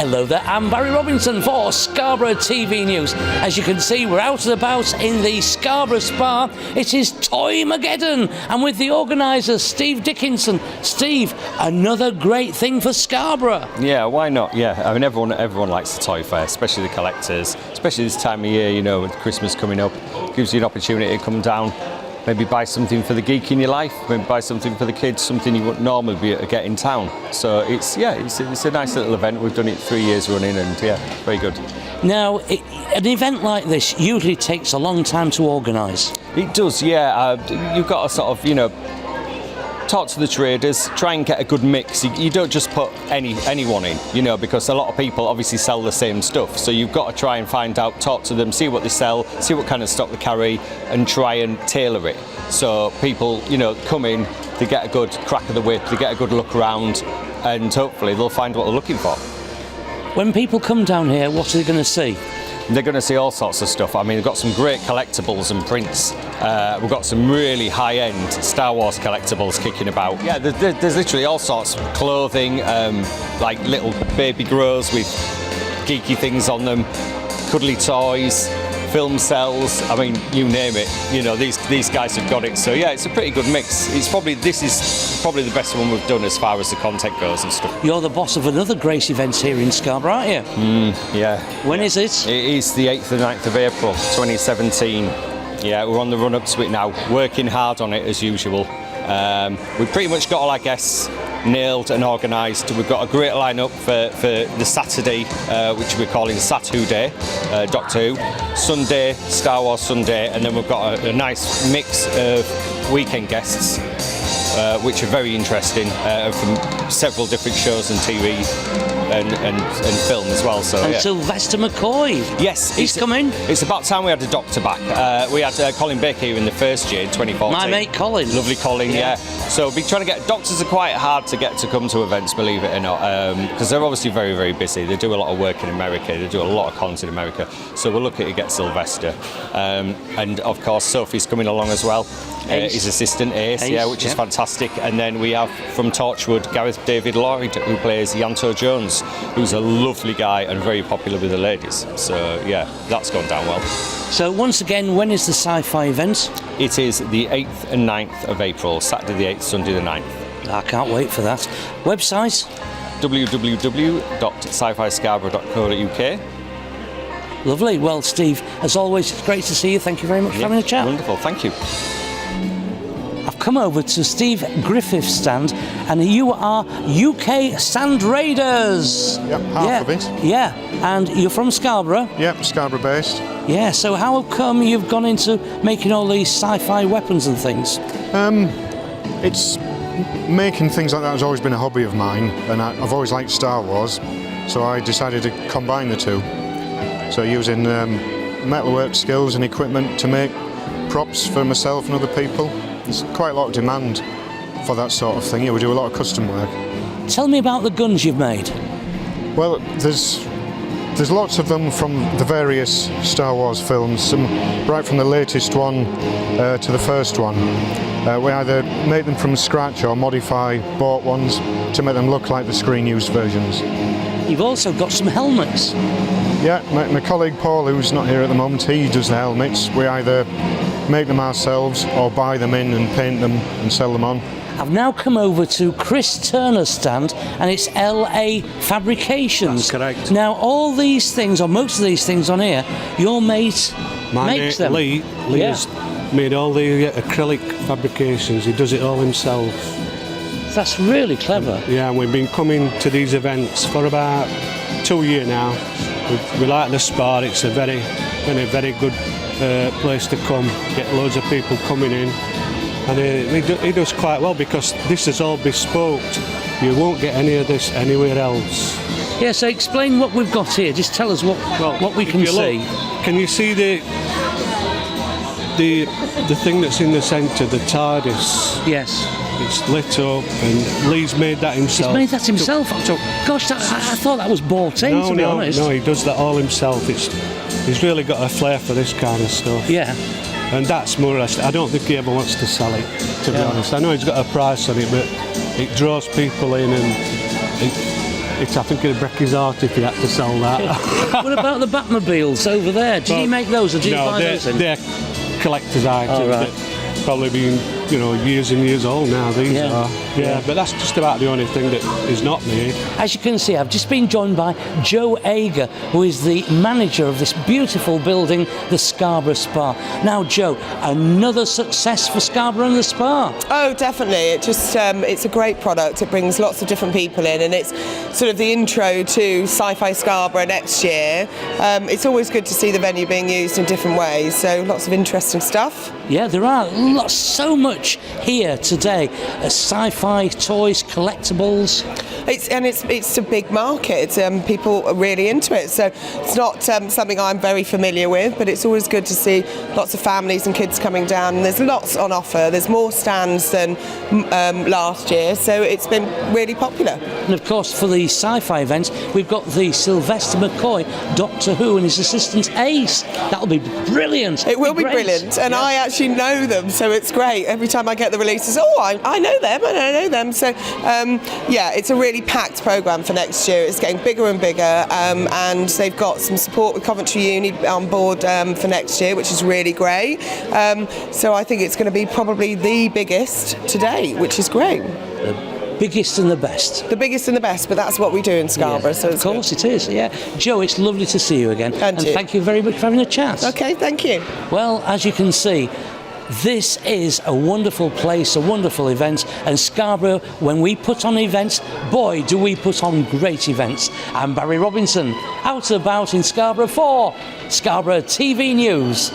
Hello there, I'm Barry Robinson for Scarborough TV News. As you can see, we're out and about in the Scarborough Spa. It is Toymageddon, and with the organiser, Steve Dickinson. Steve, another great thing for Scarborough. Yeah, why not? Yeah, I mean, everyone likes the toy fair, especially the collectors, especially this time of year, you know, with Christmas coming up. Gives you an opportunity to come down, maybe buy something for the geek in your life, maybe buy something for the kids, something you wouldn't normally be able to get in town. So it's a nice little event. We've done it 3 years running, and yeah, very good. Now, an event like this usually takes a long time to organise. It does, yeah. You've got to sort of, you know, talk to the traders, try and get a good mix. You don't just put anyone in, you know, because a lot of people obviously sell the same stuff. So you've got to try and find out, talk to them, see what they sell, see what kind of stock they carry, and try and tailor it. So people, you know, come in, they get a good crack of the whip, they get a good look around, and hopefully they'll find what they're looking for. When people come down here, what are they going to see? They're going to see all sorts of stuff. I mean, we've got some great collectibles and prints. We've got some really high-end Star Wars collectibles kicking about. Yeah, there's literally all sorts of clothing, like little baby grows with geeky things on them, cuddly toys, film cells. I mean, you name it. You know, these guys have got it. So yeah, it's a pretty good mix. This is probably the best one we've done as far as the content goes and stuff. You're the boss of another great event here in Scarborough, aren't you? Yeah. When is it? It is the 8th and 9th of April, 2017. Yeah, we're on the run up to it now, working hard on it as usual. We've pretty much got all our guests nailed and organised. We've got a great lineup for the Saturday, which we're calling Sat-Who Day, Doctor Who. Sunday, Star Wars Sunday, and then we've got a nice mix of weekend guests, which are very interesting, from several different shows and TV and film as well. So, and yeah. Sylvester McCoy. Yes, he's coming. It's about time we had a doctor back. We had Colin Baker here in the first year, in 2014. My mate Colin. Lovely Colin, yeah. So we've been trying to get doctors are quite hard to get to come to events, believe it or not, because they're obviously very, very busy. They do a lot of work in America. They do a lot of content in America. So we're lucky to get Sylvester, and of course Sophie's coming along as well. His assistant Ace, yeah, which is fantastic. And then we have from Torchwood Gareth David Lloyd, who plays Yanto Jones, who's a lovely guy and very popular with the ladies. So yeah, that's gone down well. So once again, when is the sci-fi event? It is the 8th and 9th of April, Saturday the 8th, Sunday the 9th. I can't wait for that. Website? www.sci-fiscarborough.co.uk. Lovely. Well, Steve, as always, it's great to see you. Thank you very much for having a chat. Wonderful, thank you. I've come over to Steve Griffith's stand, and you are UK Sand Raiders. Yep, half of it. Yeah, and you're from Scarborough? Yep, Scarborough based. Yeah, so how come you've gone into making all these sci-fi weapons and things? It's making things like that has always been a hobby of mine, and I've always liked Star Wars, so I decided to combine the two. So using metalwork skills and equipment to make props for myself and other people. There's quite a lot of demand for that sort of thing. Yeah, we do a lot of custom work. Tell me about the guns you've made. Well, there's lots of them from the various Star Wars films, some right from the latest one to the first one. We either make them from scratch or modify bought ones to make them look like the screen-used versions. You've also got some helmets. Yeah, my colleague Paul, who's not here at the moment, he does the helmets. We either make them ourselves or buy them in and paint them and sell them on. I've now come over to Chris Turner's stand, and it's LA Fabrications. That's correct. Now, all these things, or most of these things on here, your mate makes them. Lee has made all the acrylic fabrications. He does it all himself. That's really clever. Yeah, and we've been coming to these events for about 2 years now. We like the Spa. It's a very good place to come. Get loads of people coming in, and he does quite well because this is all bespoke. You won't get any of this anywhere else. Yeah, so explain what we've got here. Just tell us what we can see. Can you see the thing that's in the centre, the TARDIS? Yes. It's lit up, and Lee's made that himself. He's made that himself? Gosh, I thought that was bought in, to be honest. No, he does that all himself. He's really got a flair for this kind of stuff. Yeah. And that's more or less, I don't think he ever wants to sell it, to be honest. I know he's got a price on it, but it draws people in, and I think it'd break his heart if he had to sell that. What about the Batmobiles over there? Did he make those, or did you buy those in? They're collector's items. Oh, right. That probably been, years and years old now. These are. Yeah, but that's just about the only thing that is not made. As you can see, I've just been joined by Joe Ager, who is the manager of this beautiful building, the Scarborough Spa. Now, Joe, another success for Scarborough and the Spa. Oh, definitely. It's a great product. It brings lots of different people in, and it's sort of the intro to Sci-Fi Scarborough next year. It's always good to see the venue being used in different ways, so lots of interesting stuff. Yeah, there are so much here today. Sci-fi toys, collectibles. It's a big market. People are really into it. So it's not something I'm very familiar with, but it's always good to see lots of families and kids coming down. And there's lots on offer. There's more stands than last year, so it's been really popular. And of course, for the sci-fi events, we've got the Sylvester McCoy, Doctor Who, and his assistant Ace. That'll be brilliant. It will be brilliant, and I actually know them, so it's great. Every time I get the releases, I know them, and I know them. So it's a really packed programme for next year. It's getting bigger and bigger, and they've got some support with Coventry Uni on board for next year, which is really great. So I think it's going to be probably the biggest to date, which is great. The biggest and the best. The biggest and the best, but that's what we do in Scarborough. Yes, so of course it is, yeah. Joe, it's lovely to see you again. And you. Thank you very much for having a chat. Okay, thank you. Well, as you can see, this is a wonderful place, a wonderful event, and Scarborough, when we put on events, boy, do we put on great events. I'm Barry Robinson, out and about in Scarborough for Scarborough TV News.